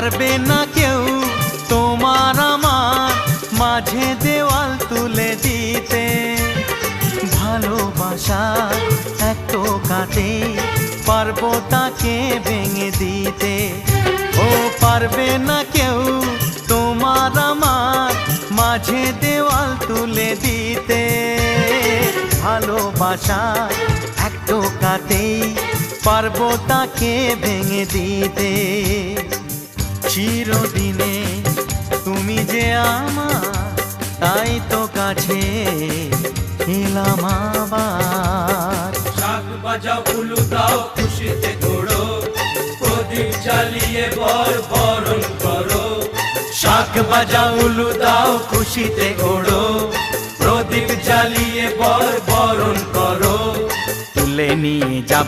পারবে না কেউ তোমার আমার মাঝে দেওয়াল তুলে দিতে। ভালোবাসা এক টোকাতে পারবো তাকে ভেঙে দিতে। ও পারবে না কেউ তোমার আমার মাঝে দেওয়াল তুলে দিতে। ভালোবাসা এক টোকাতেই পারবো তাকে ভেঙে দিতে। চিরদিনে তুমি যে আমার, তাই তো কাছে এলাম আবার। শাক বাজাও উলু দাও খুশিতে ঘোড়ো, প্রদীপ জ্বালিয়ে বরণ করো। শাক বাজাও উলু দাও খুশিতে ওড়ো, প্রদীপ জ্বালিয়ে বরণ করো। তুলে নিয়ে যাব